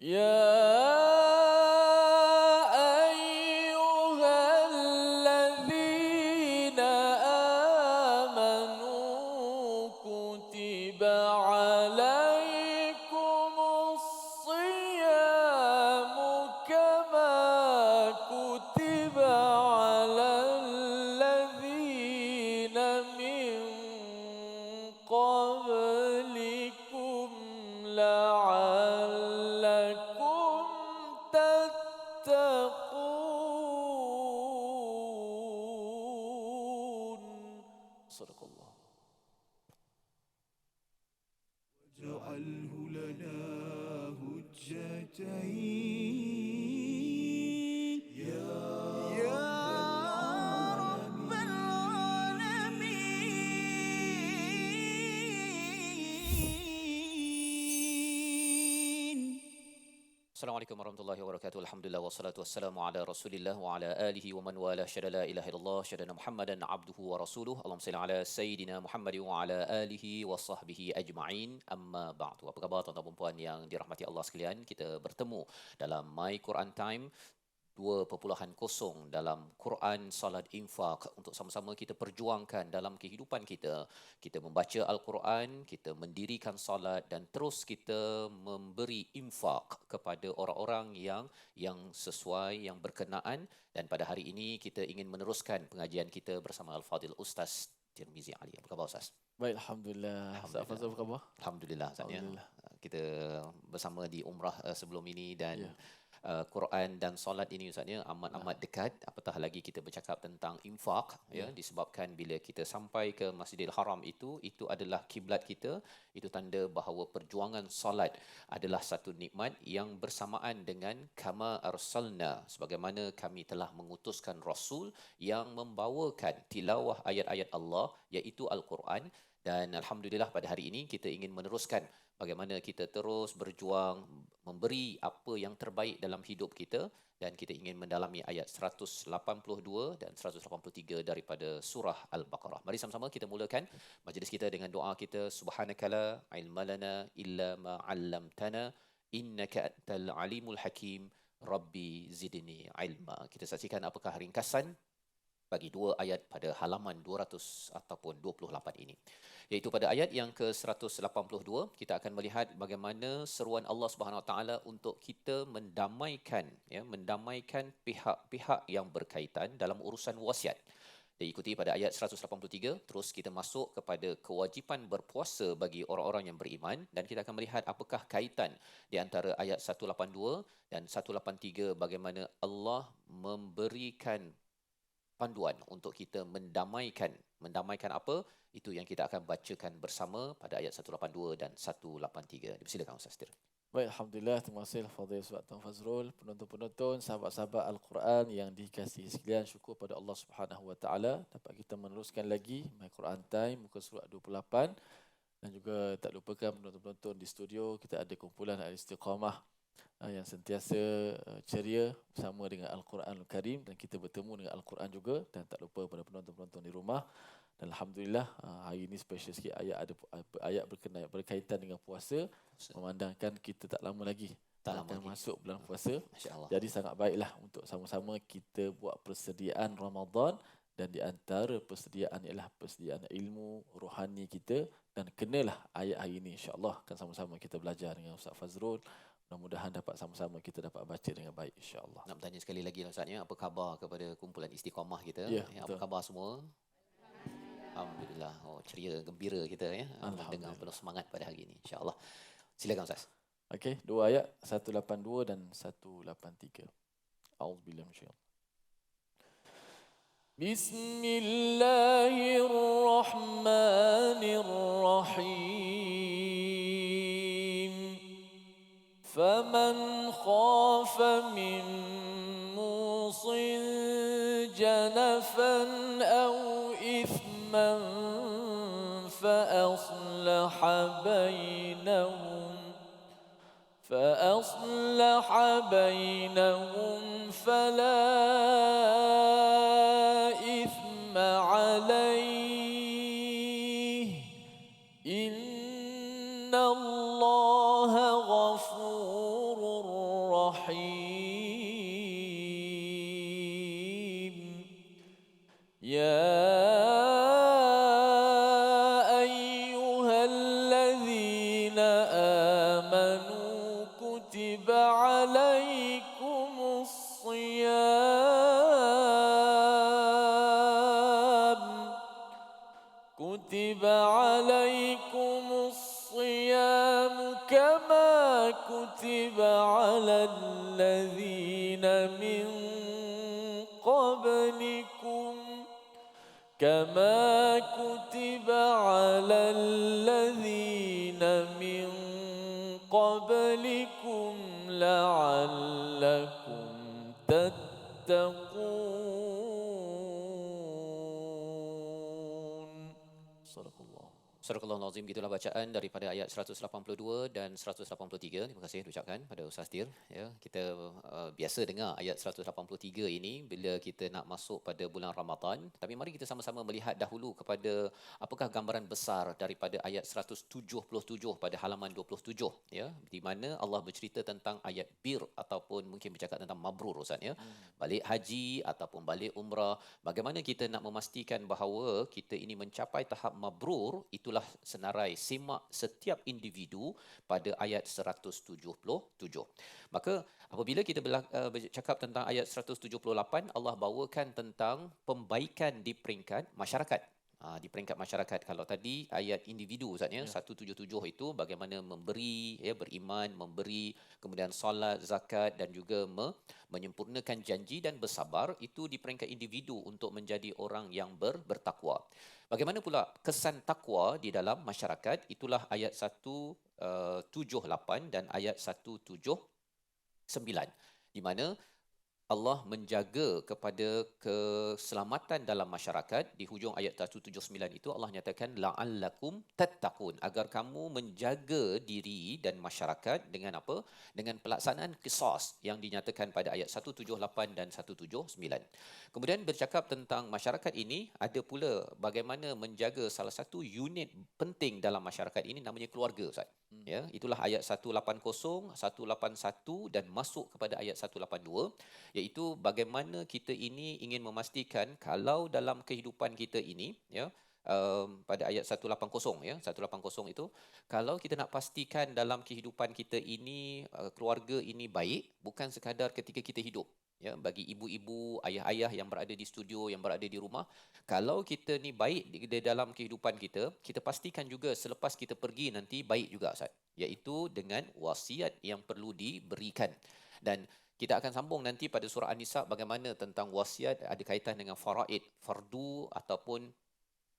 يا أيها الذين آمنوا كتب عليكم الصيام كما كتب على الذين من قبلكم لعلكم تتقون. صدق الله. واجعله لنا هجتين يا رب العالمين. Assalamualaikum warahmatullahi wabarakatuh. Alhamdulillah wassalatu wassalamu ala Rasulillah wa ala alihi wa man wala syada la ilaha illallah syadana Muhammadan abduhu wa rasuluh. Allahumma salli ala sayidina Muhammad wa ala alihi wa sahbihi ajma'in. Amma ba'du. Apa khabar tuan-tuan dan puan yang dirahmati Allah sekalian? Kita bertemu dalam My Quran Time 2.0 dalam Quran, salat, infak untuk sama-sama kita perjuangkan dalam kehidupan kita. Kita membaca Al-Quran, kita mendirikan salat dan terus kita memberi infak kepada orang-orang yang sesuai, yang berkenaan. Dan pada hari ini kita ingin meneruskan pengajian kita bersama Al-Fadil Ustaz Tirmizi Ali. Apa khabar Ustaz? Baik, Alhamdulillah. Ustaz Fazal, apa khabar? Alhamdulillah Ustaz ya. Alhamdulillah. Kita bersama di umrah sebelum ini dan Ya. Quran dan solat ini Ustaz ya amat dekat, apatah lagi kita bercakap tentang infak ya, disebabkan bila kita sampai ke Masjidil Haram itu adalah kiblat kita. Itu tanda bahawa perjuangan solat adalah satu nikmat yang bersamaan dengan kama arsalna, sebagaimana kami telah mengutuskan rasul yang membawakan tilawah ayat-ayat Allah iaitu Al-Quran. Dan alhamdulillah pada hari ini kita ingin meneruskan bagaimana kita terus berjuang memberi apa yang terbaik dalam hidup kita, dan kita ingin mendalami ayat 182 dan 183 daripada surah Al-Baqarah. Mari sama-sama kita mulakan majlis kita dengan doa kita. Subhanakala ilmalana illa ma 'allamtana innaka antal alimul hakim. Rabbi zidni ilma. Kita saksikan apakah ringkasan bagi dua ayat pada halaman 200 ataupun 28 ini. Iaitu pada ayat yang ke-182 kita akan melihat bagaimana seruan Allah Subhanahu Wa Taala untuk kita mendamaikan pihak-pihak yang berkaitan dalam urusan wasiat. Diikuti pada ayat 183, terus kita masuk kepada kewajipan berpuasa bagi orang-orang yang beriman, dan kita akan melihat apakah kaitan di antara ayat 182 dan 183, bagaimana Allah memberikan panduan untuk kita mendamaikan apa? Itu yang kita akan bacakan bersama pada ayat 182 dan 183. Silakan Ustaz Tir. Baik, Alhamdulillah. Terima kasih Fadil Ustaz Tuan Fazrul, penonton-penonton, sahabat-sahabat Al-Quran yang dikasihi sekalian. Syukur pada Allah Subhanahu Wa Taala dapat kita meneruskan lagi My Quran Time muka surat 28. Dan juga tak lupakan penonton-penonton di studio, kita ada kumpulan Al-Istiqamah yang sentiasa ceria bersama dengan Al-Quranul Karim, dan kita bertemu dengan Al-Quran juga. Dan tak lupa pada penonton-penonton di rumah. Dan alhamdulillah hari ini special sikit, ayat berkaitan dengan puasa, memandangkan kita tak lama lagi akan masuk bulan puasa. Jadi sangat baiklah untuk sama-sama kita buat persediaan Ramadan, dan di antara persediaan ialah persediaan ilmu rohani kita, dan kenalah ayat hari ini, insya-Allah akan sama-sama kita belajar dengan Ustaz Fazrul. Mudah-mudahan dapat sama-sama kita dapat baca dengan baik, insya-Allah. Nak bertanya sekali lagi Ustaz ya, apa khabar kepada kumpulan Istiqamah kita? Ya, apa khabar semua? Alhamdulillah. Ceria, gembira kita ya. Mendengar penuh semangat pada hari ini, insya-Allah. Silakan Ustaz. Okey, dua ayat 182 dan 183. A'udzubillahi minasyaitanir. Bismillahirrahmanirrahim. فمن خاف من موص جنفا أو إثما فأصلح بينهم فلا إثم عليه إن الله غفور الرحيم يا أيها الذين آمنوا كتب عليكم الصيام كتب عليكم الصيام كما كتب على الذين من قبلكم كما كتب على الذين من قبلكم لعلكم تتقون صدق الله. Surah Al-Azim, gitulah bacaan daripada ayat 182 dan 183. Terima kasih diucapkan pada Ustaz Tir. Ya, kita biasa dengar ayat 183 ini bila kita nak masuk pada bulan Ramadan. Tapi mari kita sama-sama melihat dahulu kepada apakah gambaran besar daripada ayat 177 pada halaman 27. Ya, di mana Allah bercerita tentang ayat bir ataupun mungkin bercakap tentang mabrur Ustaz ya. Balik haji ataupun balik umrah. Bagaimana kita nak memastikan bahawa kita ini mencapai tahap mabrur, itulah senarai simak setiap individu pada ayat 177. Maka apabila kita bercakap tentang ayat 178, Allah bawakan tentang pembaikan di peringkat masyarakat. Di peringkat masyarakat. Kalau tadi ayat individu Ustaz ya, 177 itu bagaimana memberi, ya, beriman, memberi, kemudian solat, zakat dan juga menyempurnakan janji dan bersabar, itu di peringkat individu untuk menjadi orang yang bertakwa. Bagaimana pula kesan takwa di dalam masyarakat? Itulah ayat 178 dan ayat 179, di mana Allah menjaga kepada keselamatan dalam masyarakat. Di hujung ayat 179 itu Allah nyatakan la'allakum tattaqun, agar kamu menjaga diri dan masyarakat dengan apa? Dengan pelaksanaan qisas yang dinyatakan pada ayat 178 dan 179. Kemudian bercakap tentang masyarakat ini, ada pula bagaimana menjaga salah satu unit penting dalam masyarakat ini, namanya keluarga Ustaz. Ya, itulah ayat 180, 181 dan masuk kepada ayat 182, iaitu bagaimana kita ini ingin memastikan kalau dalam kehidupan kita ini, ya, pada ayat 180 ya, 180 itu, kalau kita nak pastikan dalam kehidupan kita ini keluarga ini baik, bukan sekadar ketika kita hidup. Ya, bagi ibu-ibu, ayah-ayah yang berada di studio, yang berada di rumah, kalau kita ni baik di dalam kehidupan kita, kita pastikan juga selepas kita pergi nanti baik juga Ustaz, iaitu dengan wasiat yang perlu diberikan. Dan kita akan sambung nanti pada surah An-Nisa bagaimana tentang wasiat ada kaitan dengan faraid, fardu ataupun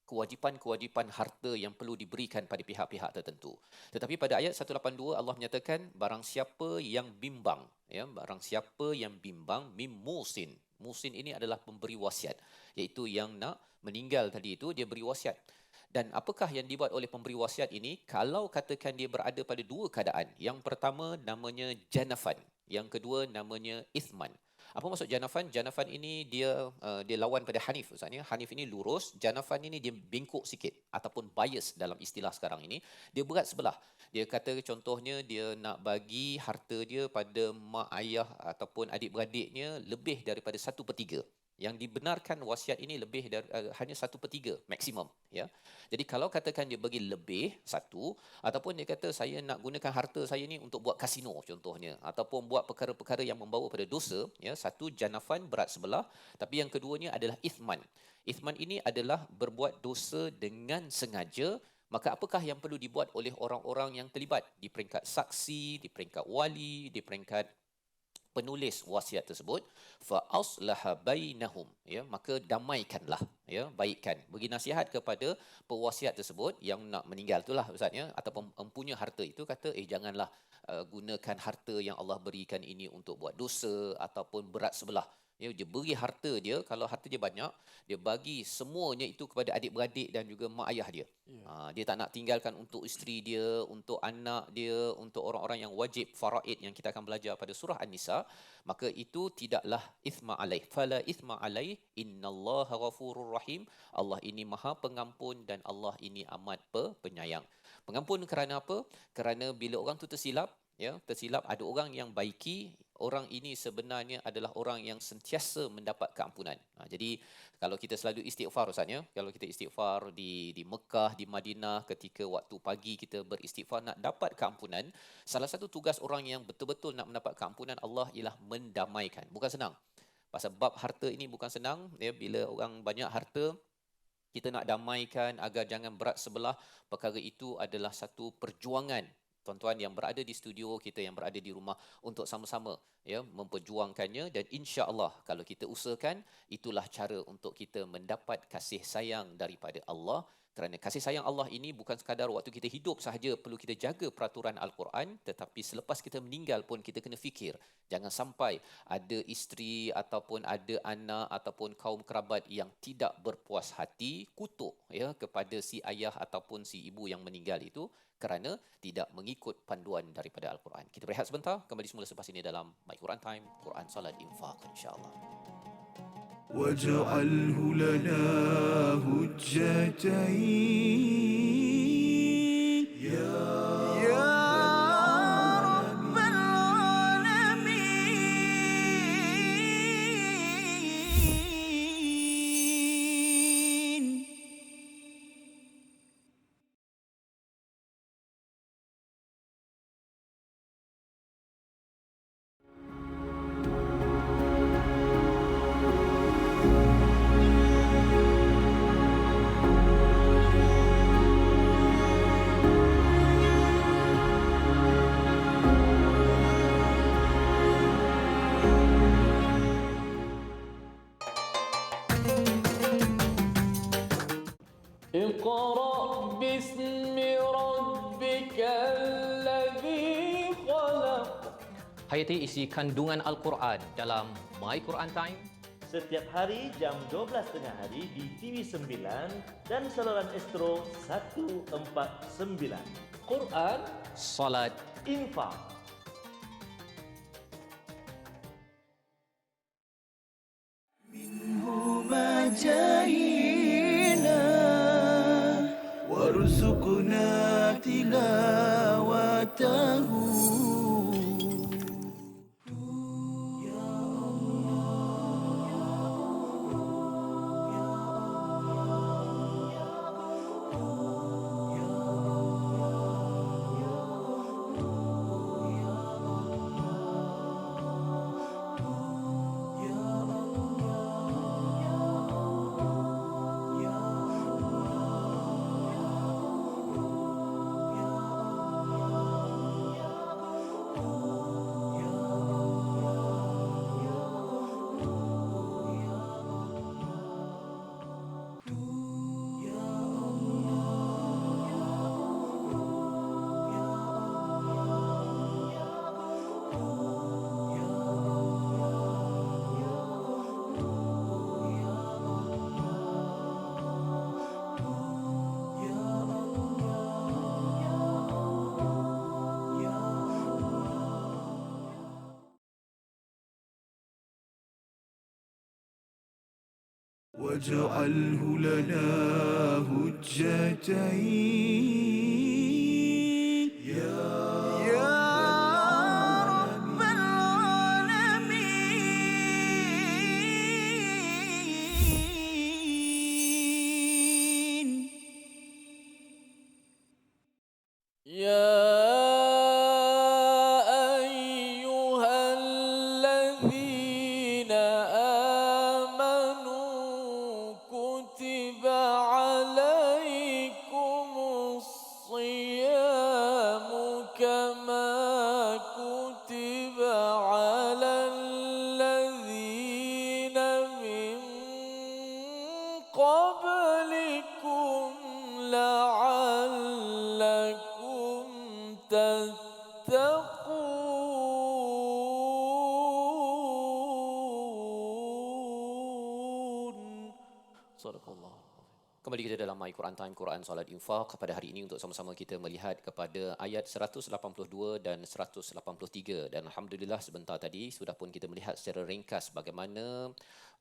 kewajipan-kewajipan harta yang perlu diberikan pada pihak-pihak tertentu. Tetapi pada ayat 182 Allah menyatakan barang siapa yang bimbang, ya, barang siapa yang bimbang mim musin. Musin ini adalah pemberi wasiat, iaitu yang nak meninggal tadi itu dia beri wasiat. Dan apakah yang dibuat oleh pemberi wasiat ini? Kalau katakan dia berada pada dua keadaan. Yang pertama namanya janafan, yang kedua namanya ithman. Apa maksud janafan? Janafan ini dia lawan pada hanif Ustaz ya. Hanif ini lurus, janafan ini dia bengkok sikit ataupun bias dalam istilah sekarang ini. Dia berat sebelah. Dia kata contohnya dia nak bagi harta dia pada mak ayah ataupun adik-beradiknya lebih daripada 1/3. Yang dibenarkan wasiat ini lebih dari hanya 1/3 maksimum, ya. Jadi kalau katakan dia bagi lebih satu, ataupun dia kata saya nak gunakan harta saya ni untuk buat kasino contohnya, ataupun buat perkara-perkara yang membawa pada dosa, ya, satu janafan berat sebelah, tapi yang keduanya adalah ithman. Ithman ini adalah berbuat dosa dengan sengaja. Maka apakah yang perlu dibuat oleh orang-orang yang terlibat di peringkat saksi, di peringkat wali, di peringkat penulis wasiat tersebut? Fa aslaha bainahum, ya, maka damaikanlah, ya, baikkan, bagi nasihat kepada pewasiat tersebut yang nak meninggal itulah Ustaz ya, ataupun empunya harta itu, kata janganlah gunakan harta yang Allah berikan ini untuk buat dosa ataupun berat sebelah. Ya, dia beri harta dia, kalau harta dia banyak, dia bagi semuanya itu kepada adik-beradik dan juga mak ayah dia. Dia tak nak tinggalkan untuk isteri dia, untuk anak dia, untuk orang-orang yang wajib faraid yang kita akan belajar pada surah An-Nisa. Maka itu tidaklah ithma alaih. Fala ithma alaih, innallaha ghafurur rahim. Allah ini maha pengampun dan Allah ini amat penyayang. Pengampun kerana apa? Kerana bila orang tu tersilap, Ya, tersilap ada orang yang baiki, orang ini sebenarnya adalah orang yang sentiasa mendapat keampunan. Jadi kalau kita selalu istighfar Ustaz ya, kalau kita istighfar di Mekah, di Madinah ketika waktu pagi kita beristighfar nak dapat keampunan, salah satu tugas orang yang betul-betul nak mendapat keampunan Allah ialah mendamaikan. Bukan senang. Pasal bab harta ini bukan senang ya, bila orang banyak harta kita nak damaikan agar jangan berat sebelah, perkara itu adalah satu perjuangan. Tuan-tuan yang berada di studio, kita yang berada di rumah untuk sama-sama ya memperjuangkannya, dan insya-Allah kalau kita usahakan itulah cara untuk kita mendapat kasih sayang daripada Allah. Kerana kasih sayang Allah ini bukan sekadar waktu kita hidup sahaja perlu kita jaga peraturan Al-Quran, tetapi selepas kita meninggal pun kita kena fikir. Jangan sampai ada isteri ataupun ada anak ataupun kaum kerabat yang tidak berpuas hati, kutuk ya kepada si ayah ataupun si ibu yang meninggal itu kerana tidak mengikut panduan daripada Al-Quran. Kita berehat sebentar, kembali semula selepas ini dalam My Quran Time, Quran Salat Infaq insya-Allah. واجعله لنا هجتين يا رب العالمين. اقرأ باسم ربك الذي خلق. Hayati isi kandungan Al-Quran dalam My Quran Time. Setiap hari jam 12 tengah hari di TV9 dan saluran Astro 149. Quran Salat Infak. منهما جاهينا وارزقنا تلاوته. واجعله لنا هجتين يا رب العالمين. يا أيها الذين آمنوا كتب عليكم الصيام كما كتب على الذين من قبلكم لعلكم تتقون. صدق الله. Kembali kita dalam My Quran Time, Quran Salat Infaq. Pada hari ini untuk sama-sama kita melihat kepada ayat 182 dan 183. Dan Alhamdulillah sebentar tadi sudah pun kita melihat secara ringkas bagaimana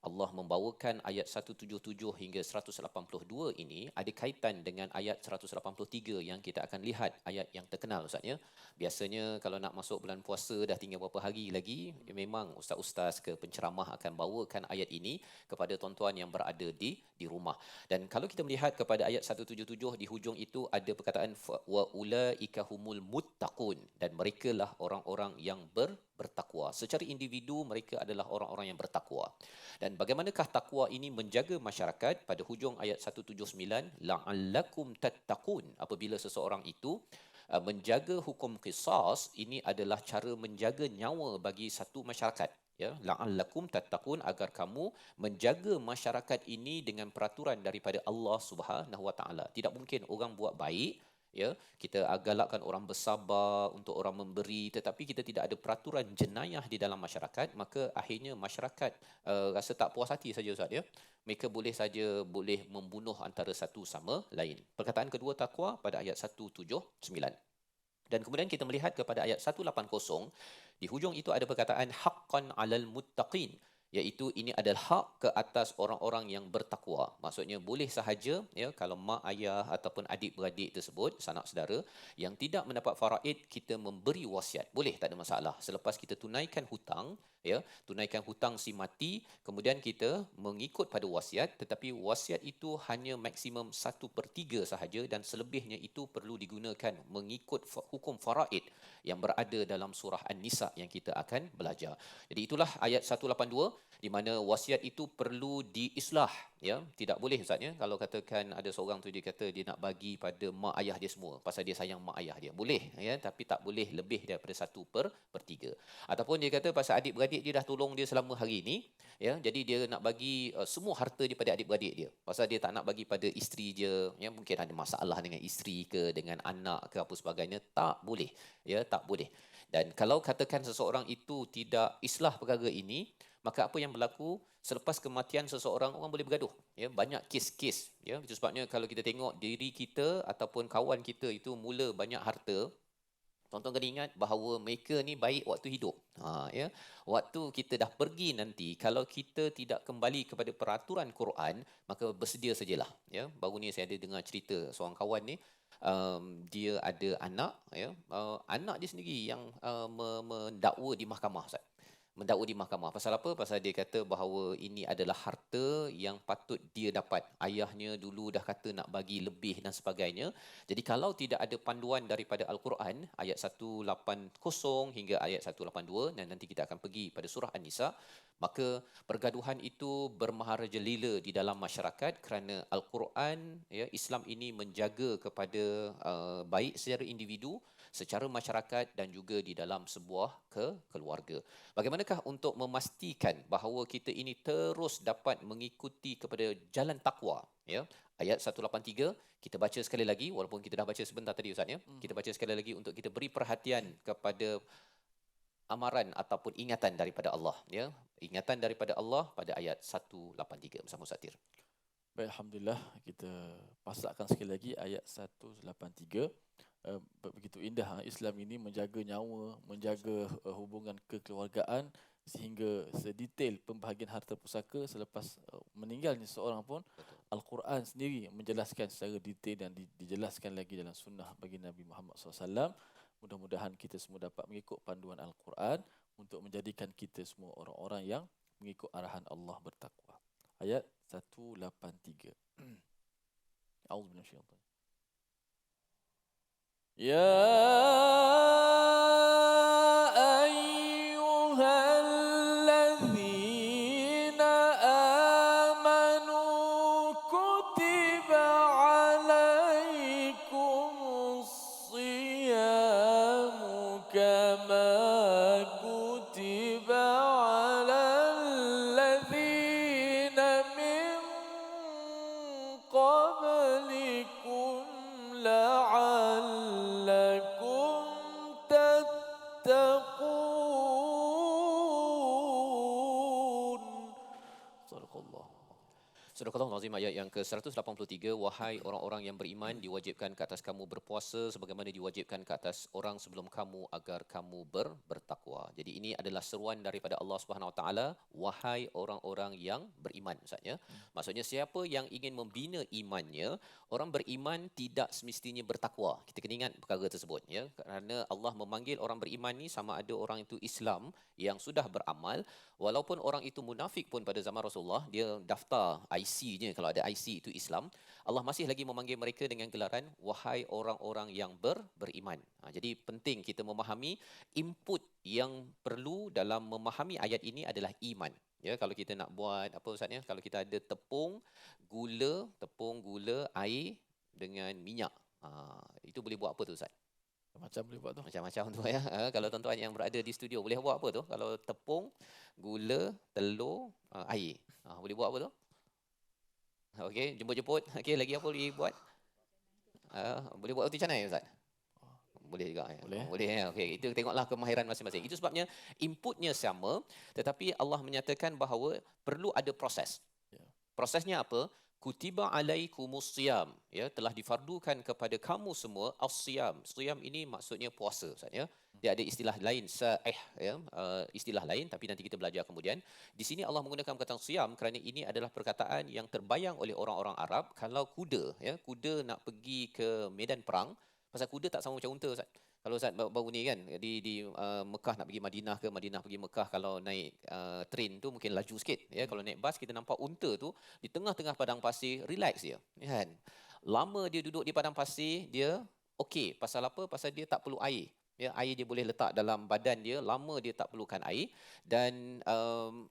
Allah membawakan ayat 177 hingga 182 ini ada kaitan dengan ayat 183 yang kita akan lihat, ayat yang terkenal Ustaz ya. Biasanya kalau nak masuk bulan puasa dah tinggal beberapa hari lagi, memang ustaz-ustaz ke penceramah akan bawakan ayat ini kepada tuan-tuan yang berada di rumah. Dan kalau kita melihat kepada ayat 177 di hujung itu ada perkataan wa ulaika humul muttaqun, dan merekalah orang-orang yang bertakwa. Secara individu mereka adalah orang-orang yang bertakwa. Dan bagaimanakah takwa ini menjaga masyarakat? Pada hujung ayat 179, la'allakum tattaqun. Apabila seseorang itu menjaga hukum qisas, ini adalah cara menjaga nyawa bagi satu masyarakat. Ya, la'allakum tattaqun, agar kamu menjaga masyarakat ini dengan peraturan daripada Allah Subhanahu Wa Taala. Tidak mungkin orang buat baik, ya, kita galakkan orang bersabar, untuk orang memberi, tetapi kita tidak ada peraturan jenayah di dalam masyarakat, maka akhirnya masyarakat rasa tak puas hati saja Ustaz ya. Mereka boleh membunuh antara satu sama lain. Perkataan kedua takwa pada ayat 179. Dan kemudian kita melihat kepada ayat 180, di hujung itu ada perkataan haqqan 'alal muttaqin, iaitu ini adalah hak ke atas orang-orang yang bertakwa. Maksudnya boleh sahaja ya, kalau mak ayah ataupun adik-beradik tersebut, sanak saudara yang tidak mendapat faraid, kita memberi wasiat. Boleh, tak ada masalah. Selepas kita tunaikan hutang, ya, tunaikan hutang si mati, kemudian kita mengikut pada wasiat, tetapi wasiat itu hanya maksimum 1/3 sahaja, dan selebihnya itu perlu digunakan mengikut hukum faraid yang berada dalam surah An-Nisa yang kita akan belajar. Jadi itulah ayat 182 di mana wasiat itu perlu diislah, ya. Tidak boleh Ustaz ya, kalau katakan ada seorang tu dia kata dia nak bagi pada mak ayah dia semua pasal dia sayang mak ayah dia. Boleh ya, tapi tak boleh lebih daripada 1/3. Ataupun dia kata pasal adik-beradik dia dah tolong dia selama hari ini, ya. Jadi dia nak bagi semua harta dia pada adik-beradik dia. Pasal dia tak nak bagi pada isteri je, ya, mungkin ada masalah dengan isteri ke dengan anak ke apa sebagainya, tak boleh. Ya, tak boleh. Dan kalau katakan seseorang itu tidak islah perkara ini, maka apa yang berlaku selepas kematian seseorang, orang boleh bergaduh, ya. Banyak kes-kes, ya. Itu sebabnya kalau kita tengok diri kita ataupun kawan kita itu mula banyak harta, tuan-tuan kena ingat bahawa mereka ni baik waktu hidup. Ya. Waktu kita dah pergi nanti, kalau kita tidak kembali kepada peraturan Quran, maka bersedia sajalah, ya. Baru ni saya ada dengar cerita seorang kawan ni, dia ada anak, ya. Anak dia sendiri yang mendakwa di mahkamah, Ustaz. Mendakwa di mahkamah. Pasal apa? Pasal dia kata bahawa ini adalah harta yang patut dia dapat. Ayahnya dulu dah kata nak bagi lebih dan sebagainya. Jadi kalau tidak ada panduan daripada Al-Quran, ayat 180 hingga ayat 182, dan nanti kita akan pergi pada surah An-Nisa, maka pergaduhan itu bermaharajalela di dalam masyarakat kerana Al-Quran, ya, Islam ini menjaga kepada baik secara individu, secara masyarakat dan juga di dalam sebuah keluarga. Bagaimanakah untuk memastikan bahawa kita ini terus dapat mengikuti kepada jalan takwa, ya? Ayat 183 kita baca sekali lagi, walaupun kita dah baca sebentar tadi Ustaz ya. Kita baca sekali lagi untuk kita beri perhatian kepada amaran ataupun ingatan daripada Allah, ya. Ingatan daripada Allah pada ayat 183 bersama Ustaz Tir. Baik, alhamdulillah, kita pasakkan sekali lagi ayat 183. Begitu indah Islam ini menjaga nyawa, menjaga hubungan kekeluargaan, sehingga sedetail pembahagian harta pusaka selepas meninggalnya seorang pun. Al-Quran sendiri menjelaskan secara detail dan dijelaskan lagi dalam sunnah bagi Nabi Muhammad SAW. Mudah-mudahan kita semua dapat mengikut panduan Al-Quran untuk menjadikan kita semua orang-orang yang mengikut arahan Allah bertakwa. Ayat 183. A'udzu minasyaitanir يا أيها الذين آمنوا كتب عليكم الصيام كما كتب على الذين من قبلكم لعلكم Surah Al-Azim ayat yang ke-183, wahai orang-orang yang beriman, diwajibkan ke atas kamu berpuasa sebagaimana diwajibkan ke atas orang sebelum kamu agar kamu bertakwa. Jadi ini adalah seruan daripada Allah Subhanahu Wa Taala, wahai orang-orang yang beriman, maksudnya. Maksudnya siapa yang ingin membina imannya, orang beriman tidak semestinya bertakwa. Kita kena ingat perkara tersebut, ya. Kerana Allah memanggil orang beriman ni sama ada orang itu Islam yang sudah beramal, walaupun orang itu munafik pun pada zaman Rasulullah, dia daftar IC-nya, kalau ada IC itu Islam, Allah masih lagi memanggil mereka dengan gelaran wahai orang-orang yang beriman. Jadi penting kita memahami input yang perlu dalam memahami ayat ini adalah iman. Ya, kalau kita nak buat apa Ustaznya, kalau kita ada tepung, gula, air dengan minyak. Itu boleh buat apa tu Ustaz? Macam boleh buat tu. Macam-macam tu ya. Kalau tuan-tuan yang berada di studio boleh buat apa tu? Kalau tepung, gula, telur, air. Boleh buat apa tu? Okey, jemput-jemput. Okey, lagi apa boleh buat? Boleh buat roti canai Ustaz? Boleh juga. Boleh. Boleh ya. Okey, itu tengoklah kemahiran masing-masing. Itu sebabnya inputnya sama, tetapi Allah menyatakan bahawa perlu ada proses. Ya. Prosesnya apa? Kutiba alaikumus siyam, ya, telah difardukan kepada kamu semua as-siyam. Siyam ini maksudnya puasa Ustaz, ya. Dia ada istilah lain ya, istilah lain, tapi nanti kita belajar kemudian. Di sini Allah menggunakan perkataan siyam kerana ini adalah perkataan yang terbayang oleh orang-orang Arab kalau kuda, ya, kuda nak pergi ke medan perang, pasal kuda tak sama macam unta Ustaz. Kalau Ustaz baru ni kan di Mekah nak pergi Madinah ke Madinah pergi Mekah, kalau naik train tu mungkin laju sikit, ya. Kalau naik bas kita nampak unta tu di tengah-tengah padang pasir relax dia, kan. Lama dia duduk di padang pasir dia okey, pasal apa? Pasal dia tak perlu air. Ya, air dia boleh letak dalam badan dia, lama dia tak perlukan air, dan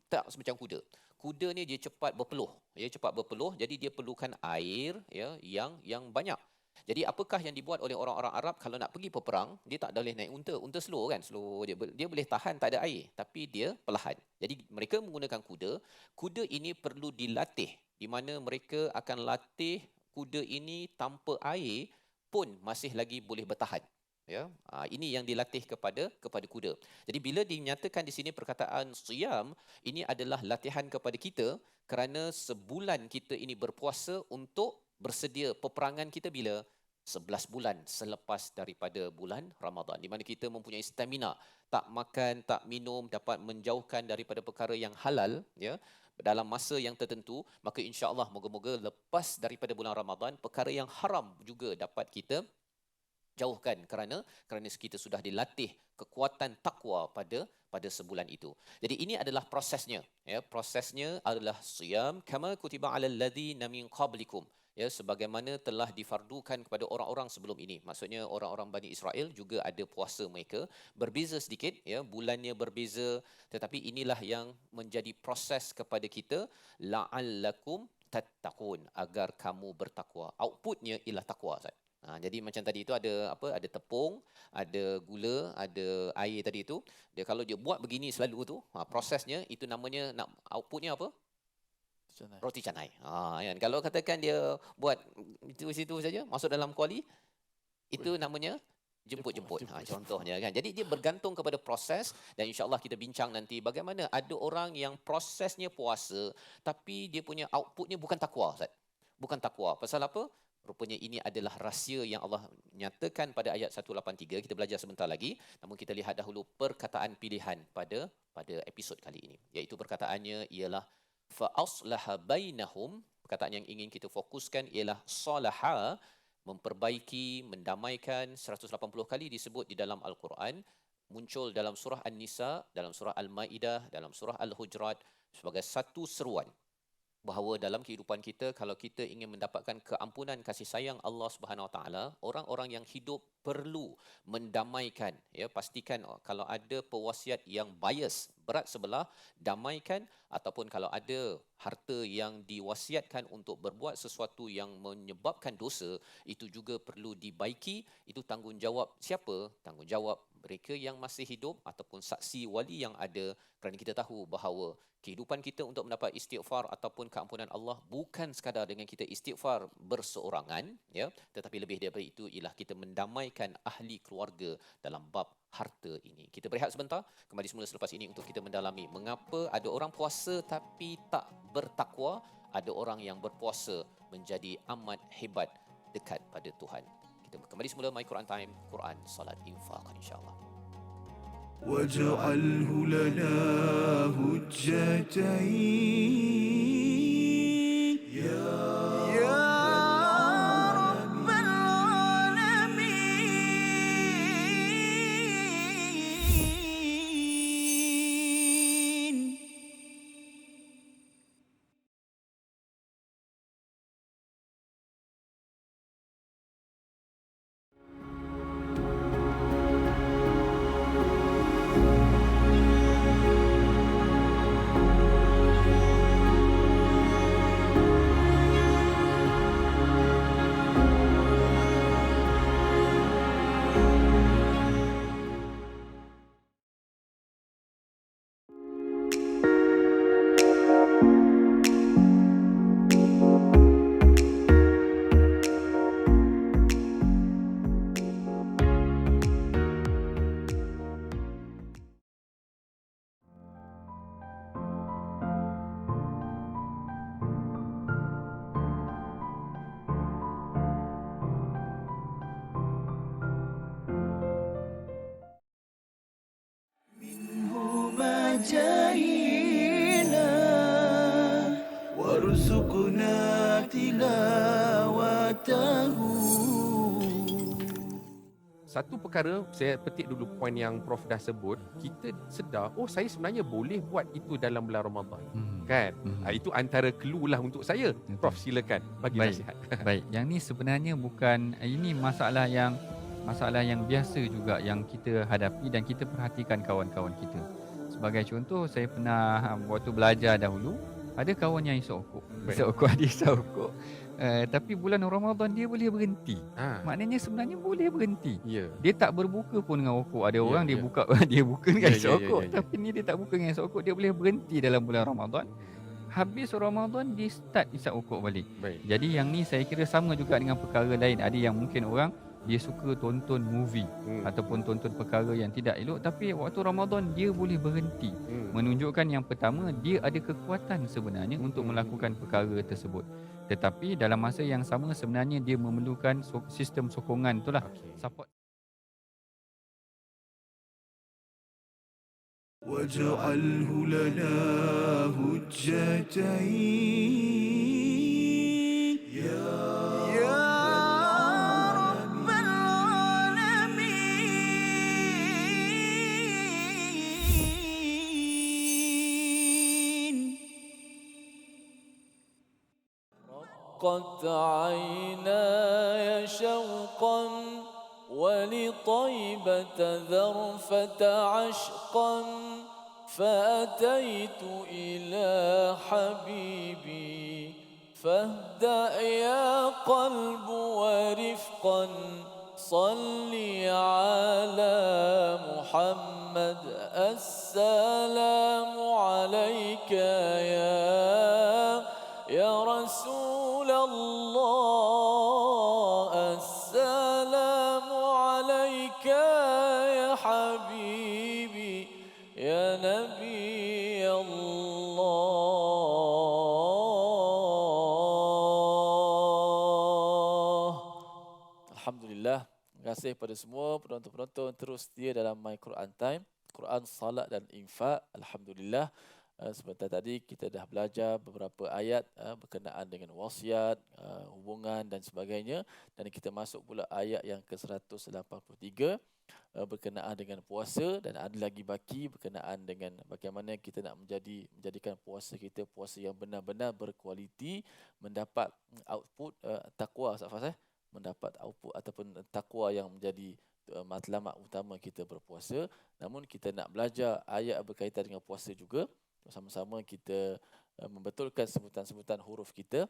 tak macam kuda. Kuda ni dia cepat berpeluh, ya, cepat berpeluh, jadi dia perlukan air, ya, yang banyak. Jadi apakah yang dibuat oleh orang-orang Arab kalau nak pergi peperang, dia tak boleh naik unta. Unta slow kan, slow dia boleh tahan tak ada air, tapi dia perlahan. Jadi mereka menggunakan kuda. Kuda ini perlu dilatih, di mana mereka akan latih kuda ini tanpa air pun masih lagi boleh bertahan. Ya, ini yang dilatih kepada kuda. Jadi bila dinyatakan di sini perkataan siyam, ini adalah latihan kepada kita kerana sebulan kita ini berpuasa untuk bersedia peperangan kita bila 11 bulan selepas daripada bulan Ramadan, di mana kita mempunyai stamina, tak makan, tak minum, dapat menjauhkan daripada perkara yang halal, ya, dalam masa yang tertentu, maka insya-Allah moga-moga lepas daripada bulan Ramadan perkara yang haram juga dapat kita jauhkan kerana kita sudah dilatih kekuatan takwa pada sebulan itu. Jadi ini adalah prosesnya, ya. Prosesnya adalah siyam kama kutiba alal ladzina min qablikum, ya, sebagaimana telah difardukan kepada orang-orang sebelum ini. Maksudnya orang-orang Bani Israel juga ada puasa mereka, berbeza sedikit, ya, bulannya berbeza, tetapi inilah yang menjadi proses kepada kita, la'allakum tattaqun, agar kamu bertakwa. Outputnya ialah takwa, Ustaz. Jadi macam tadi itu ada apa? Ada tepung, ada gula, ada air tadi itu. Dia kalau dia buat begini selalu tu, prosesnya itu namanya, nak outputnya apa? Canai. Roti canai. Kan. Kalau katakan dia buat itu situ saja, masuk dalam kuali, itu namanya jemput-jemput. Contohnya kan. Jadi dia bergantung kepada proses, dan insya-Allah kita bincang nanti bagaimana ada orang yang prosesnya puasa tapi dia punya outputnya bukan takwa, Ustaz. Bukan takwa. Pasal apa? Rupanya ini adalah rahsia yang Allah nyatakan pada ayat 183. Kita belajar sebentar lagi. Namun kita lihat dahulu perkataan pilihan pada episod kali ini. Iaitu perkataannya ialah fa aslaha bainahum. Perkataan yang ingin kita fokuskan ialah salaha, memperbaiki, mendamaikan. 180 kali disebut di dalam Al-Quran. Muncul dalam surah An-Nisa, dalam surah Al-Maidah, dalam surah Al-Hujurat sebagai satu seruan bahawa dalam kehidupan kita, kalau kita ingin mendapatkan keampunan kasih sayang Allah Subhanahu Wa Taala, orang-orang yang hidup perlu mendamaikan, ya. Pastikan kalau ada pewasiat yang bias, berat sebelah, damaikan. Ataupun kalau ada harta yang diwasiatkan untuk berbuat sesuatu yang menyebabkan dosa, itu juga perlu dibaiki. Itu tanggungjawab siapa? Tanggungjawab mereka yang masih hidup ataupun saksi wali yang ada, kerana kita tahu bahawa kehidupan kita untuk mendapat istighfar ataupun keampunan Allah bukan sekadar dengan kita istighfar berseorangan, ya, tetapi lebih daripada itu ialah kita mendamaikan ahli keluarga dalam bab harta ini. Kita berehat sebentar, kembali semula selepas ini untuk kita mendalami mengapa ada orang puasa tapi tak bertakwa, ada orang yang berpuasa menjadi amat hebat dekat pada Tuhan. Kita kembali semula My Quran Time, Quran, Salat, Infak, insya-Allah. واجعله لنا هجتين يا رب العالمين. هما جاهينا وارزقنا تلاوته. Satu perkara, saya petik dulu poin yang Prof dah sebut, kita sedar, oh saya sebenarnya boleh buat itu dalam bulan Ramadan. Kan? Itu antara clue lah untuk saya. Prof, silakan bagi nasihat. Baik, yang ni sebenarnya bukan, ini masalah yang biasa juga yang kita hadapi dan kita perhatikan kawan-kawan kita. Sebagai contoh, saya pernah waktu belajar dahulu, ada kawan yang isap rokok. Dia isap rokok. Tapi bulan Ramadan dia boleh berhenti. Maknanya sebenarnya boleh berhenti. Dia tak berbuka pun dengan rokok. Ada orang dia buka dia buka dengan isap rokok. Tapi ni dia tak buka dengan isap rokok, dia boleh berhenti dalam bulan Ramadan. Habis Ramadan dia start isap rokok balik. Jadi yang ni saya kira sama juga dengan perkara lain. Ada yang mungkin orang dia suka tonton movie ataupun tonton perkara yang tidak elok, tapi waktu Ramadan dia boleh berhenti. Menunjukkan yang pertama, dia ada kekuatan sebenarnya untuk melakukan perkara tersebut. Tetapi dalam masa yang sama sebenarnya dia memerlukan sistem sokongan itulah, support. واجعله لنا هجتين يا رب العالمين. رقت عيناي شوقا ولطيبة ذرفة عشقا فأتيت إلى حبيبي فاهدأ يا قلب ورفقا صلي على محمد السلام عليك يا رسول الله السلام عليك يا حبيبي يا نبي الله. Alhamdulillah. Terima kasih kepada semua penonton-penonton terus setia dalam My Quran Time, Quran, Salat dan Infak. Alhamdulillah. Sebentar tadi kita dah belajar beberapa ayat berkenaan dengan wasiat, hubungan dan sebagainya, dan kita masuk pula ayat yang ke-183 berkenaan dengan puasa, dan ada lagi baki berkenaan dengan bagaimana kita nak menjadikan puasa kita puasa yang benar-benar berkualiti, mendapat output takwa, Ustaz Faz, mendapat output ataupun takwa yang menjadi matlamat utama kita berpuasa. Namun kita nak belajar ayat berkaitan dengan puasa juga. Sama-sama kita membetulkan sebutan-sebutan huruf kita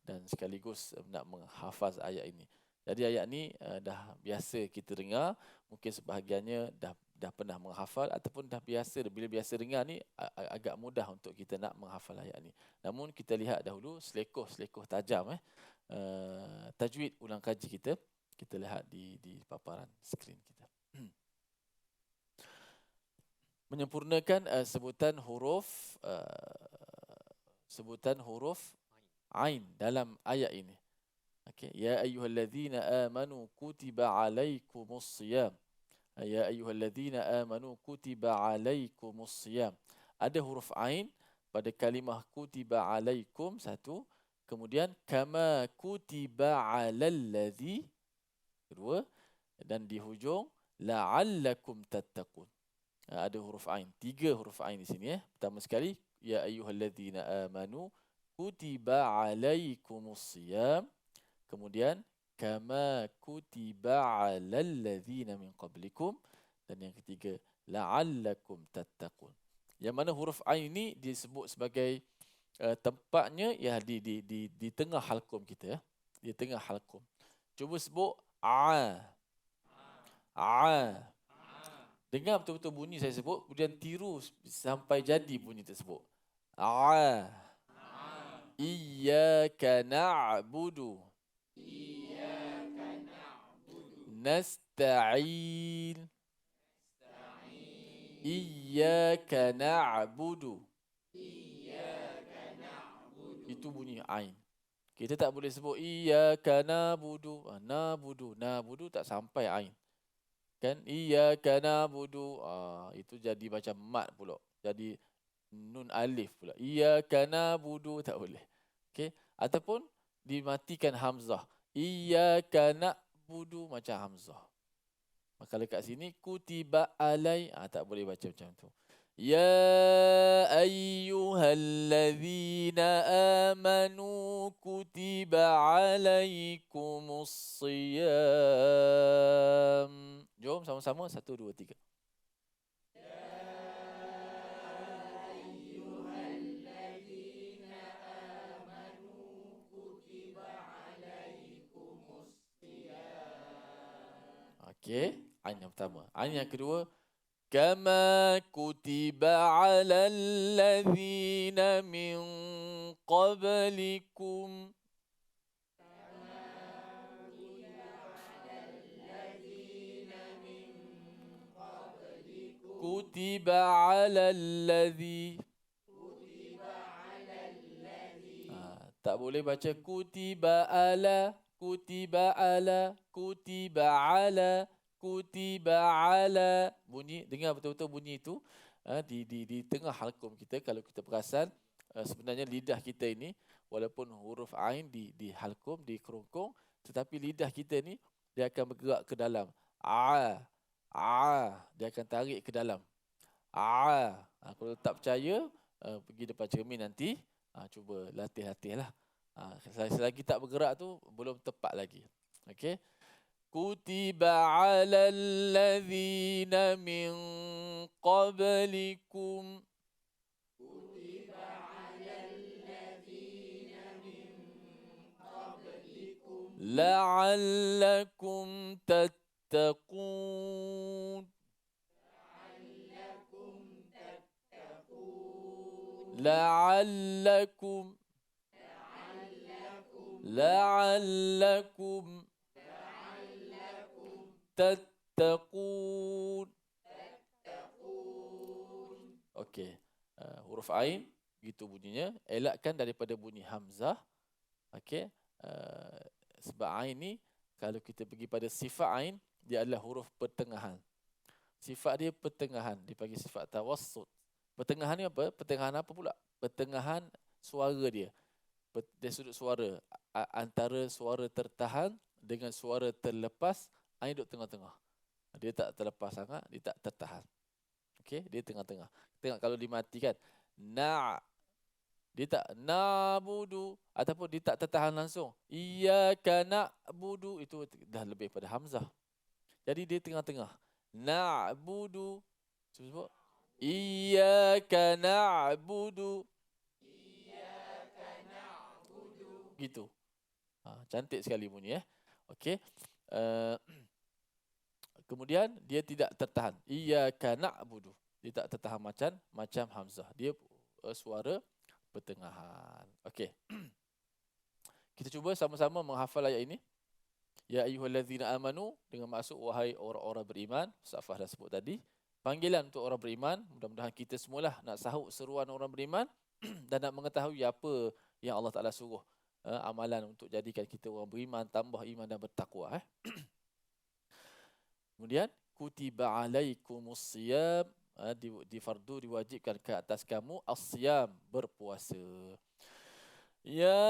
dan sekaligus nak menghafaz ayat ini. Jadi ayat ni dah biasa kita dengar, mungkin sebahagiannya dah pernah menghafal ataupun dah biasa, bila biasa dengar ni agak mudah untuk kita nak menghafal ayat ni. Namun kita lihat dahulu selekoh-selekoh tajam tajwid ulang kaji kita. Kita lihat di paparan skrin kita. Menyempurnakan sebutan huruf ain dalam ayat ini. Okey, ya ayyuhallazina amanu kutiba alaikumus siyam. Ya ayyuhallazina amanu kutiba alaikumus siyam. Ada huruf ain pada kalimah kutiba alaikum satu, kemudian kama kutiba alal ladzi kedua, dan di hujung la'allakum tattaqun. Ada huruf ain, 3 huruf ain di sini. Pertama sekali ya ayyuhallazina amanu kutiba alaikumus siyam, kemudian kama kutiba alal ladzina min qablikum, dan yang ketiga la'allakum tattaqun. Yang mana huruf ain ini disebut sebagai tempatnya ya di tengah halqum kita ya. Di tengah halqum. Cuba sebut a. A. Dengar betul-betul bunyi saya sebut, kemudian tiru sampai jadi bunyi tersebut. A. Iyyaka na'budu. Nasta'in. Iyyaka na'budu. Itu bunyi ain. Kita tak boleh sebut iyyaka na'budu. Na'budu tak sampai ain. Kan iyyaka na'budu. Itu jadi macam mat pula. Jadi nun alif pula. Iyyaka na'budu tak boleh. Okey, ataupun dimatikan hamzah. Iyyaka na'budu macam hamzah. Maka dekat sini kutiba alai, tak boleh baca macam tu. Ya ayyuhallazina amanu kutiba alaikumus siyam. Jom sama-sama 1 2 3. Okey, ain yang pertama. Ain yang kedua, kama kutiba alal ladzina min qablikum. Kutiba alal ladzi. Tak boleh baca kutiba ala, kutiba ala, kutiba ala, kutiba ala. Bunyi, dengar betul-betul bunyi itu di tengah halqum kita. Kalau kita perasan, sebenarnya lidah kita ini walaupun huruf ain di halqum, di kerongkong, tetapi lidah kita ni dia akan bergerak ke dalam. Dia akan tarik ke dalam. Kalau tak percaya, pergi depan cermin nanti, cuba latih-latih lah. Selagi tak bergerak tu belum tepat lagi. Okey. Kutiba alal ladzina min qablikum. La'allakum tattaqun. La'allakum tattaqun. Okey. Huruf ain gitu bunyinya. Elakkan daripada bunyi hamzah. Okey. Sebab ain ni kalau kita pergi pada sifat ain, dia adalah huruf pertengahan. Sifat dia pertengahan, dipanggil sifat tawassut. Pertengahan ni apa? Pertengahan apa pula? Pertengahan suara dia. Dari sudut suara, antara suara tertahan dengan suara terlepas, ain duduk tengah-tengah. Dia tak terlepas sangat, dia tak tertahan. Okey, dia tengah-tengah. Tengok kalau dimatikan, dia tak na'budu, ataupun dia tak tertahan langsung. Iyyaka na'budu, itu dah lebih pada hamzah. Jadi dia tengah-tengah. Na'budu. Sebut. Iyyaka na'budu. Gitu. Cantik sekali bunyi Okey. Kemudian dia tidak tertahan. Iyyaka na'budu. Dia tak tertahan macam hamzah. Dia suara pertengahan. Okey. Kita cuba sama-sama menghafal ayat ini. Ya ayyuhallazina amanu, dengan maksud wahai orang-orang beriman. Safah dah sebut tadi. Panggilan untuk orang beriman. Mudah-mudahan kita semualah nak sahut seruan orang beriman dan nak mengetahui apa yang Allah Ta'ala suruh amalan untuk jadikan kita orang beriman, tambah iman dan bertakwa. Kemudian kutiba alaikumus siyam, diwajibkan ke atas kamu as-siyam, berpuasa. Ya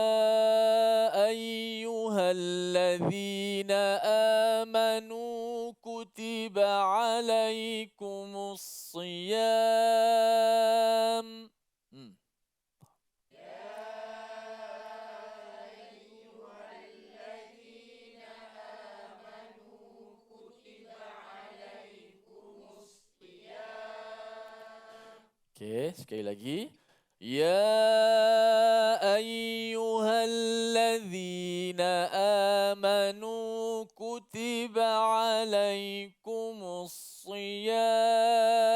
ayyuhalladzina amanu kutiba alaikumus siyam. Okey, sekali lagi. Ya ayyuhalladzina amanu kutiba alaikumus siyam.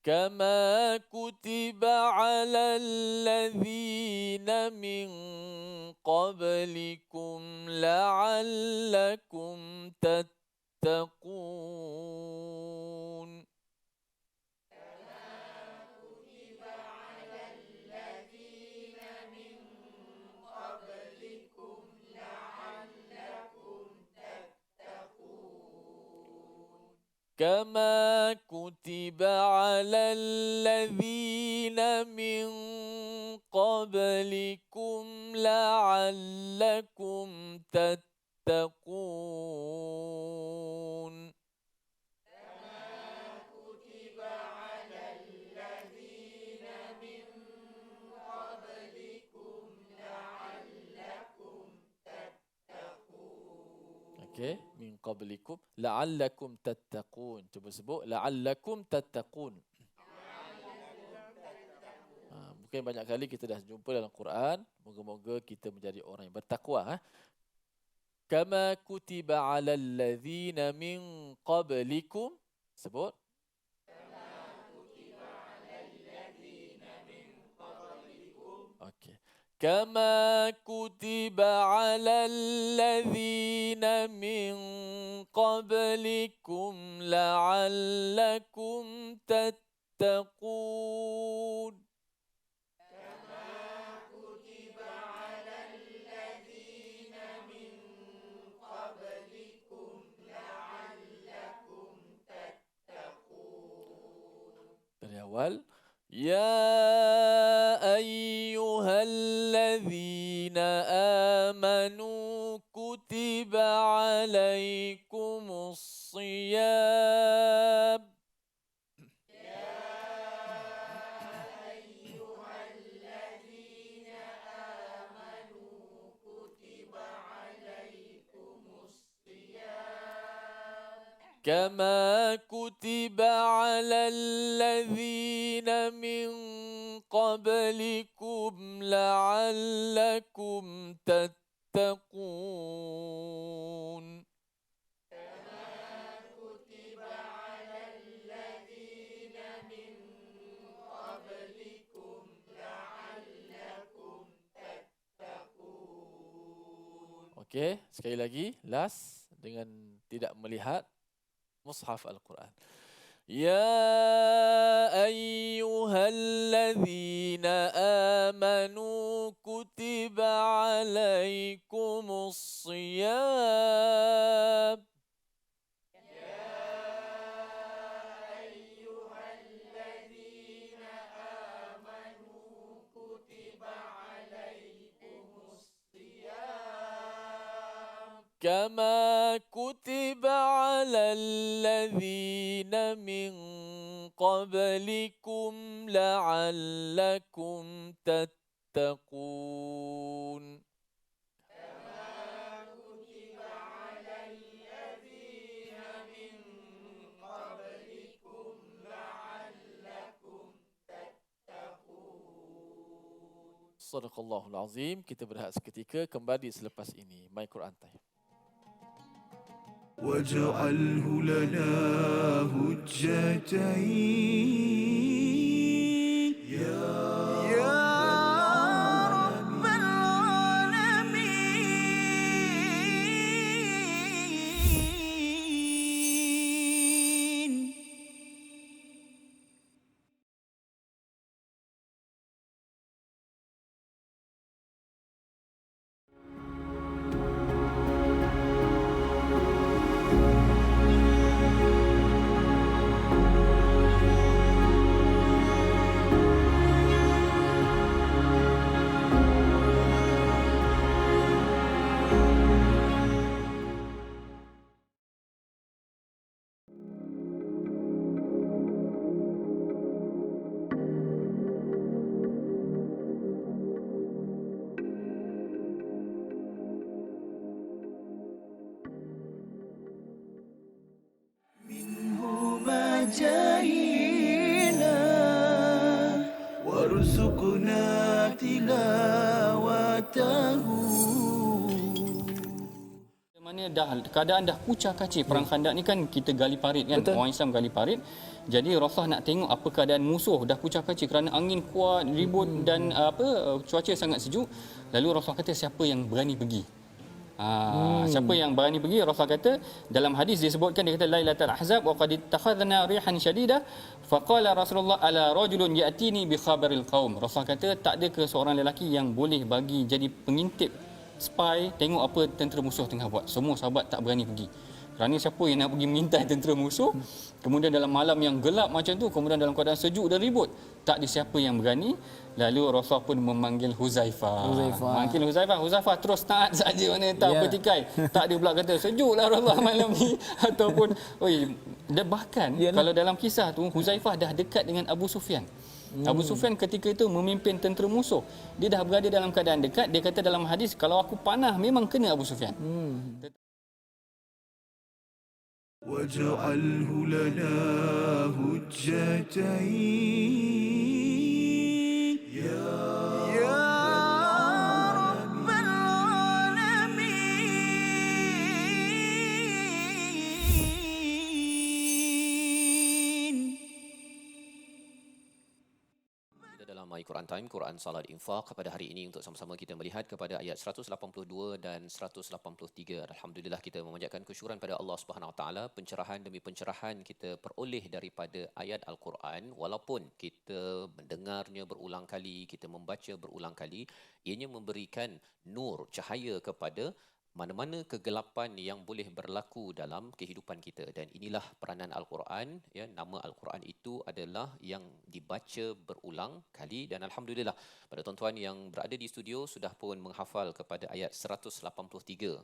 كما كتب على الذين من قبلكم لعلكم تتقون. كما كتب على الذين من قبلكم لعلكم تتقون. Okey, min qablikum la'allakum tattaqun. Cuba sebut la'allakum tattaqun. Mungkin banyak kali kita dah jumpa dalam Quran. Moga-moga kita menjadi orang yang bertakwa. Kama kutiba 'alal ladzina min qablikum. Sebut. Okey. كما كتب على الذين من قبلكم لعلكم تتقون. Dari awal. يا أيها الذين آمنوا كتب عليكم الصيام. كما كتب على الذين من قبلكم لعلكم تتقون. Okey, sekali lagi, last dengan tidak melihat mushaf Al-Quran. Ya ayyuhalladzina amanu kutiba alaikumus siyam. كما كتب على الذين من قبلكم لعلكم تتقون. Sadaqallahul Azim. Kita berehat seketika, kembali selepas ini. My Quran Time. واجعله لنا هجتين يا رب العالمين. وارزقنا تلاوته. Mana keadaan dah kucar kacir. Perang Khandak ni kan kita gali parit kan. Betul. Orang Islam gali parit. Jadi Rasulullah nak tengok apa keadaan musuh dah kucar kacir kerana angin kuat, ribut dan cuaca sangat sejuk. Lalu Rasulullah kata siapa yang berani pergi? Siapa yang berani pergi? Rasulullah kata dalam hadis disebutkan, dia kata Lailatul Ahzab wa qad ittakhadna rihan shadida faqala Rasulullah ala rajulun ya'tini bi khabaril qaum. Rasulullah kata tak ada ke seorang lelaki yang boleh bagi jadi pengintip, spy, tengok apa tentera musuh tengah buat. Semua sahabat tak berani pergi. Kerana siapa yang nak pergi mengintai tentera musuh, kemudian dalam malam yang gelap macam tu, kemudian dalam keadaan sejuk dan ribut, tak ada siapa yang berani. Lalu Rasulullah pun memanggil Huzaifah. Manggil Huzaifah terus taat saja, mana tak bertikai. Tak ada pula kata sejuklah Rasulullah malam ni ataupun bahkan kalau dalam kisah tu Huzaifah dah dekat dengan Abu Sufyan. Abu Sufyan ketika itu memimpin tentera musuh. Dia dah berada dalam keadaan dekat. Dia kata dalam hadis, kalau aku panah memang kena Abu Sufyan. واجعله لنا هجتين يا رب العالمين. Dalam My Quran Time, Quran Salat Infak pada hari ini untuk sama-sama kita melihat kepada ayat 182 dan 183. Alhamdulillah kita memanjatkan kesyukuran pada Allah Subhanahu Wa Taala, pencerahan demi pencerahan kita peroleh daripada ayat Al-Quran, walaupun kita mendengarnya berulang kali, kita membaca berulang kali, ianya memberikan nur, cahaya kepada mana-mana kegelapan yang boleh berlaku dalam kehidupan kita. Dan inilah peranan Al-Quran, ya, nama Al-Quran itu adalah yang dibaca berulang kali. Dan alhamdulillah pada tuan-tuan yang berada di studio sudah pun menghafal kepada ayat 183.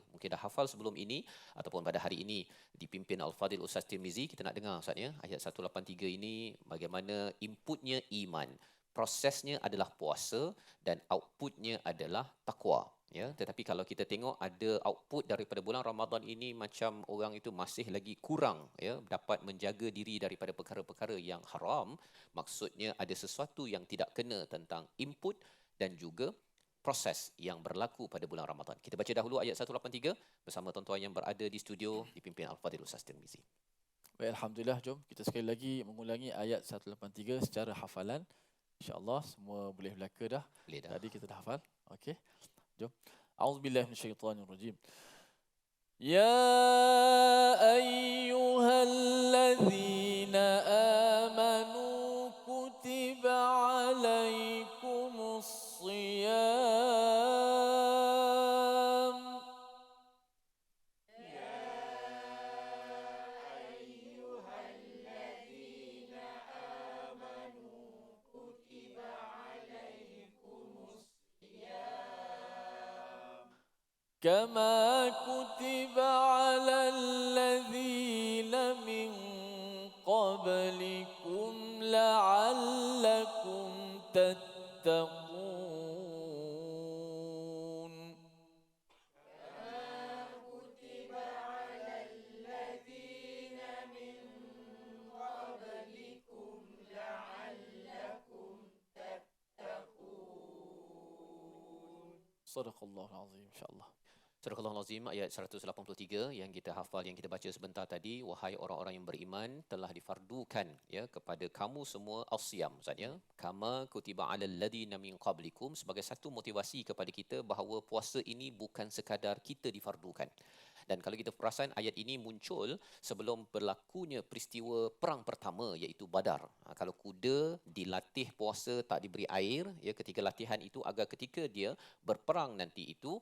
Mungkin dah hafal sebelum ini ataupun pada hari ini dipimpin Al-Fadhil Ustaz Tirmizi. Kita nak dengar Ustaz ya, ayat 183 ini bagaimana inputnya iman, prosesnya adalah puasa dan outputnya adalah takwa. Ya, tetapi kalau kita tengok ada output daripada bulan Ramadan ini, macam orang itu masih lagi kurang, ya, dapat menjaga diri daripada perkara-perkara yang haram. Maksudnya ada sesuatu yang tidak kena tentang input dan juga proses yang berlaku pada bulan Ramadan. Kita baca dahulu ayat 183 bersama tuan-tuan yang berada di studio dipimpin Al-Fadhil Ustaz Tirmizi. Baik, alhamdulillah, jom kita sekali lagi mengulangi ayat 183 secara hafalan. InsyaAllah semua boleh belaka dah. Boleh dah. Tadi kita dah hafal. Okey. Jom. A'udzubillahi minasyaitonirrajim. Ya ayyuhalladzina amanu kutiba alaikumus shiyam. كما كتب على الذين من قبلكم لعلكم تتقون. صدق الله العظيم إن شاء الله. Surah Al-Azim ayat 183 yang kita hafal, yang kita baca sebentar tadi. Wahai orang-orang yang beriman, telah difardukan ya kepada kamu semua as-siyam, maksudnya kama kutiba alal ladina min qablikum, sebagai satu motivasi kepada kita bahawa puasa ini bukan sekadar kita difardukan. Dan kalau kita perasan, ayat ini muncul sebelum berlakunya peristiwa perang pertama iaitu Badar. Kalau kuda dilatih puasa tak diberi air, ya, ketika latihan itu agar ketika dia berperang nanti itu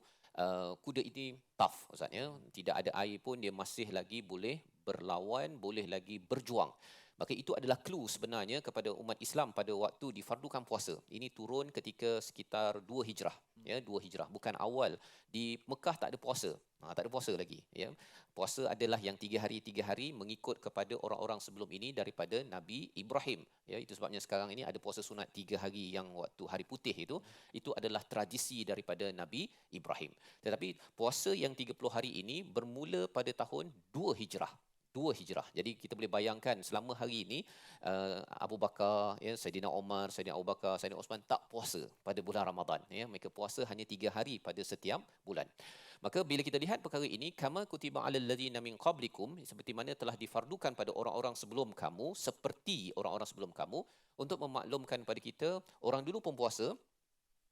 kuda ini tough, maksudnya tidak ada air pun dia masih lagi boleh berlawan, boleh lagi berjuang. Maka itu adalah clue sebenarnya kepada umat Islam pada waktu difardukan puasa. Ini turun ketika sekitar 2 Hijrah, ya, 2 Hijrah, bukan awal. Di Mekah tak ada puasa. Tak ada puasa lagi, ya. Puasa adalah yang 3 hari mengikut kepada orang-orang sebelum ini daripada Nabi Ibrahim, ya. Itu sebabnya sekarang ini ada puasa sunat 3 hari yang waktu hari putih itu adalah tradisi daripada Nabi Ibrahim. Tetapi puasa yang 30 hari ini bermula pada tahun 2 Hijrah. 2 Hijrah. Jadi kita boleh bayangkan selama hari ini Abu Bakar, ya, Saidina Umar, Saidina Abu Bakar, Saidina Osman tak puasa pada bulan Ramadan. Ya. Mereka puasa hanya 3 hari pada setiap bulan. Maka bila kita lihat perkara ini, kama kutiba alal ladzina min qablikum, seperti mana telah difardukan pada orang-orang sebelum kamu, seperti orang-orang sebelum kamu, untuk memaklumkan pada kita, orang dulu pun puasa,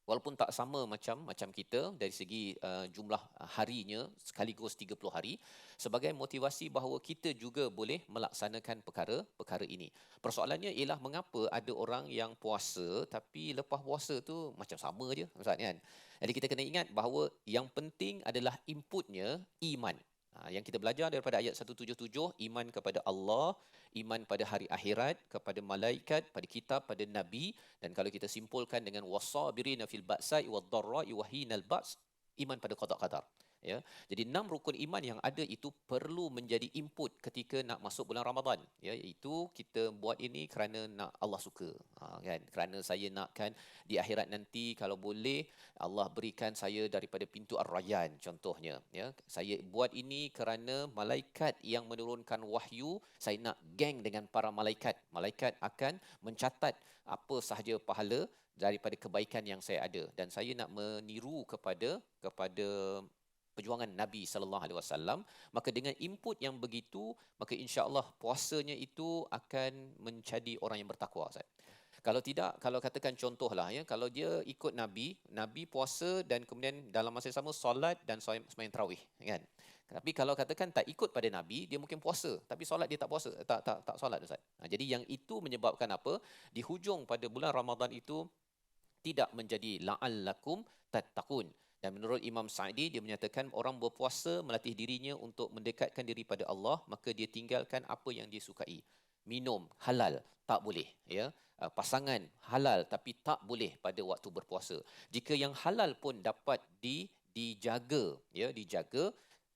walaupun tak sama macam kita dari segi jumlah harinya sekaligus 30 hari, sebagai motivasi bahawa kita juga boleh melaksanakan perkara ini. Persoalannya ialah mengapa ada orang yang puasa tapi lepas puasa tu macam sama je, Ustaz, kan? Jadi kita kena ingat bahawa yang penting adalah inputnya iman. Yang kita belajar daripada ayat 177, iman kepada Allah, iman pada hari akhirat, kepada malaikat, pada kitab, pada nabi, dan kalau kita simpulkan dengan wasabirina fil ba'sa'i wad-dharra'i wa hinal ba's, iman pada qada qadar. Ya. Jadi 6 rukun iman yang ada itu perlu menjadi input ketika nak masuk bulan Ramadan. Ya, iaitu kita buat ini kerana nak Allah suka. Kan? Kerana saya nakkan di akhirat nanti kalau boleh Allah berikan saya daripada pintu Ar-Rayyan contohnya. Ya. Saya buat ini kerana malaikat yang menurunkan wahyu, saya nak geng dengan para malaikat. Malaikat akan mencatat apa sahaja pahala daripada kebaikan yang saya ada, dan saya nak meniru kepada perjuangan Nabi sallallahu alaihi wasallam. Maka dengan input yang begitu, maka insya-Allah puasanya itu akan menjadi orang yang bertakwa, Ustaz. Kalau tidak, kalau katakan contohlah, ya, kalau dia ikut Nabi puasa dan kemudian dalam masa yang sama solat dan sembahyang tarawih, kan? Tapi kalau katakan tak ikut pada Nabi, dia mungkin puasa tapi solat dia tak puasa, tak solat, Ustaz. Jadi yang itu menyebabkan apa? Di hujung pada bulan Ramadan itu tidak menjadi la'allakum tattaqun. Dan menurut Imam Sa'di, dia menyatakan orang berpuasa melatih dirinya untuk mendekatkan diri pada Allah, maka dia tinggalkan apa yang dia sukai. Minum halal tak boleh, ya. Pasangan halal tapi tak boleh pada waktu berpuasa. Jika yang halal pun dapat dijaga, ya,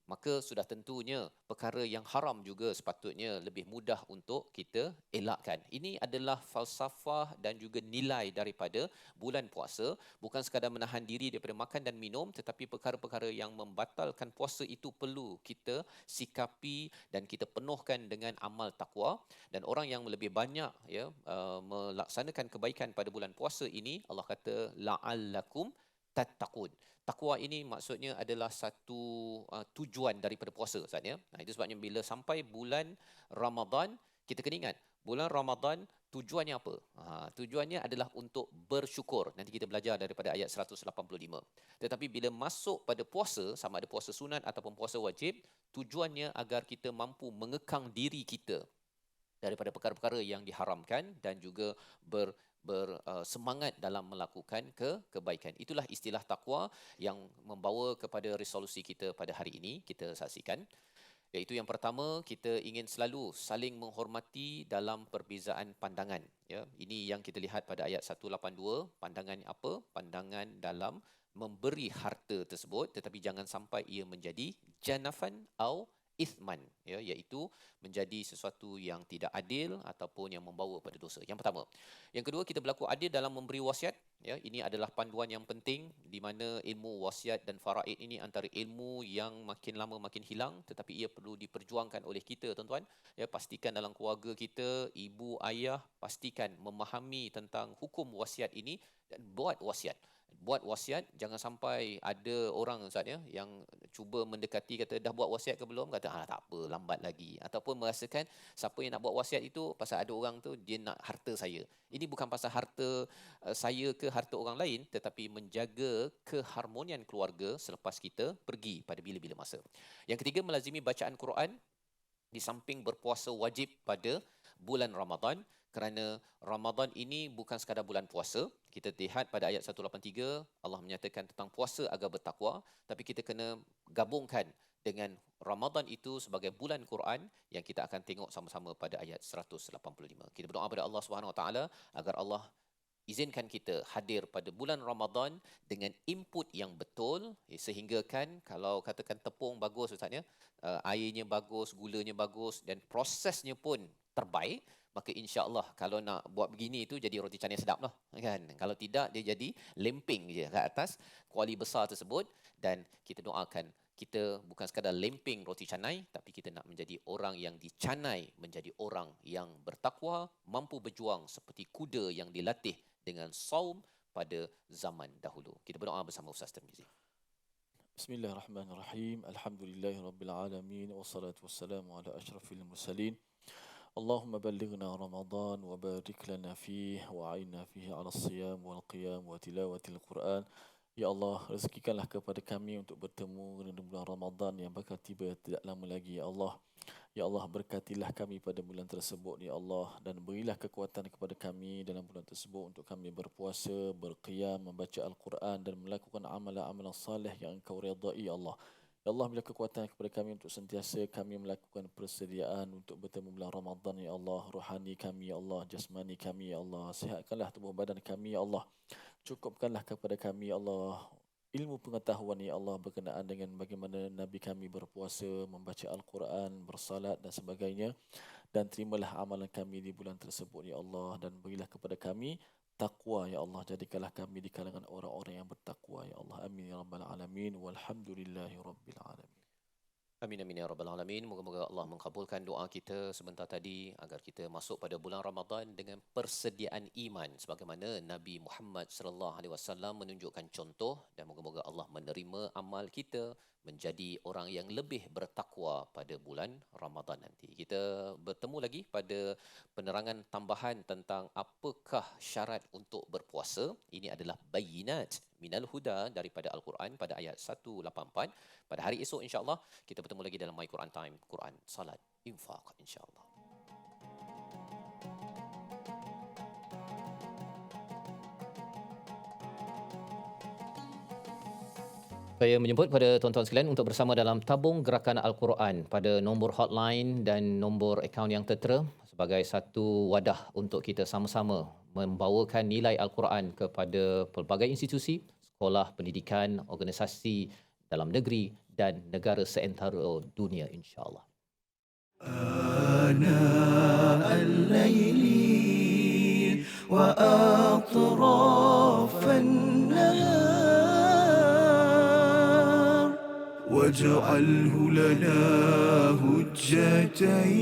maka sudah tentunya perkara yang haram juga sepatutnya lebih mudah untuk kita elakkan. Ini adalah falsafah dan juga nilai daripada bulan puasa. Bukan sekadar menahan diri daripada makan dan minum, tetapi perkara-perkara yang membatalkan puasa itu perlu kita sikapi dan kita penuhkan dengan amal takwa. Dan orang yang lebih banyak, ya, melaksanakan kebaikan pada bulan puasa ini, Allah kata la'allakum tattaqun. Takwa ini maksudnya adalah satu tujuan daripada puasa, Ustaz, ya. Itu sebabnya bila sampai bulan Ramadan, kita kena ingat bulan Ramadan tujuannya apa? Tujuannya adalah untuk bersyukur. Nanti kita belajar daripada ayat 185. Tetapi bila masuk pada puasa, sama ada puasa sunat ataupun puasa wajib, tujuannya agar kita mampu mengekang diri kita daripada perkara-perkara yang diharamkan dan juga bersemangat dalam melakukan kebaikan. Itulah istilah takwa yang membawa kepada resolusi kita pada hari ini kita saksikan. Iaitu yang pertama, kita ingin selalu saling menghormati dalam perbezaan pandangan. Ya, ini yang kita lihat pada ayat 182. Pandangan apa? Pandangan dalam memberi harta tersebut, tetapi jangan sampai ia menjadi janafan atau ithman, ya, iaitu menjadi sesuatu yang tidak adil ataupun yang membawa pada dosa. Yang pertama. Yang kedua, kita berlaku adil dalam memberi wasiat. Ya, ini adalah panduan yang penting di mana ilmu wasiat dan faraid ini antara ilmu yang makin lama makin hilang, tetapi ia perlu diperjuangkan oleh kita, tuan-tuan. Ya, pastikan dalam keluarga kita, ibu, ayah, pastikan memahami tentang hukum wasiat ini dan buat wasiat. Buat wasiat, jangan sampai ada orang, Ustaz, ya, yang cuba mendekati, kata dah buat wasiat ke belum, kata tak apa, lambat lagi, ataupun merasakan siapa yang nak buat wasiat itu pasal ada orang tu dia nak harta saya. Ini bukan pasal harta saya ke harta orang lain, tetapi menjaga keharmonian keluarga selepas kita pergi pada bila-bila masa. Yang ketiga, melazimi bacaan Quran di samping berpuasa wajib pada bulan Ramadan. Kerana Ramadan ini bukan sekadar bulan puasa. Kita lihat pada ayat 183, Allah menyatakan tentang puasa agar bertakwa. Tapi kita kena gabungkan dengan Ramadan itu sebagai bulan Quran yang kita akan tengok sama-sama pada ayat 185. Kita berdoa pada Allah Subhanahu Wa Taala agar Allah izinkan kita hadir pada bulan Ramadan dengan input yang betul, sehingga kan kalau katakan tepung bagus, Ustaz, ya, airnya bagus, gulanya bagus dan prosesnya pun terbaik, maka insya-Allah kalau nak buat begini itu jadi roti canai sedap lah, kan. Kalau tidak dia jadi lemping je kat atas kuali besar tersebut. Dan kita doakan kita bukan sekadar lempeng roti canai, tapi kita nak menjadi orang yang dicanai menjadi orang yang bertakwa, mampu berjuang seperti kuda yang dilatih dengan saum pada zaman dahulu. Kita berdoa bersama Ustaz Tirmizi. Bismillahirrahmanirrahim. Alhamdulillahirabbil alamin wassalatu wassalamu ala asyrafil mursalin. Allahumma ballighna Ramadan wa barik lana fihi wa a'inna fihi 'ala as-siyam wal qiyam wa tilawatil Quran. Ya Allah, rezekikanlah kepada kami untuk bertemu dengan bulan Ramadan yang bakal tiba tidak lama lagi, ya Allah. Ya Allah, berkatilah kami pada bulan tersebut, ya Allah, dan berilah kekuatan kepada kami dalam bulan tersebut untuk kami berpuasa, berqiyam, membaca Al-Quran dan melakukan amalan-amalan salih yang Engkau redai, ya Allah. Ya Allah, berilah kekuatan kepada kami untuk sentiasa kami melakukan persediaan untuk bertemu bulan Ramadan, ya Allah. Rohani kami, ya Allah, jasmani kami, ya Allah. Sihatkanlah tubuh badan kami, ya Allah. Cukupkanlah kepada kami, ya Allah, ilmu pengetahuan, ya Allah, berkenaan dengan bagaimana Nabi kami berpuasa, membaca Al-Quran, bersalat dan sebagainya. Dan terimalah amalan kami di bulan tersebut, ya Allah. Dan berilah kepada kami taqwa, ya Allah. Jadikanlah kami di kalangan orang-orang yang bertakwa, ya Allah. Amin ya rabbal alamin. Walhamdulillahi rabbil alamin. Amin amin ya rabbal alamin. Moga-moga Allah mengabulkan doa kita sebentar tadi agar kita masuk pada bulan Ramadan dengan persediaan iman sebagaimana Nabi Muhammad sallallahu alaihi wasallam menunjukkan contoh, dan moga-moga Allah menerima amal kita menjadi orang yang lebih bertakwa pada bulan Ramadan nanti. Kita bertemu lagi pada penerangan tambahan tentang apakah syarat untuk berpuasa. Ini adalah bayinat minal huda daripada Al-Quran pada ayat 184. Pada hari esok insya-Allah kita bertemu lagi dalam My Quran Time, Quran, Salat, Infak insya-Allah. Saya menyebut pada tuan-tuan sekalian untuk bersama dalam tabung gerakan Al-Quran pada nombor hotline dan nombor akaun yang tertera sebagai satu wadah untuk kita sama-sama membawakan nilai Al-Quran kepada pelbagai institusi, sekolah, pendidikan, organisasi dalam negeri dan negara seantero dunia insya-Allah. آناء الليل وأطراف النهار واجعله لنا هجتين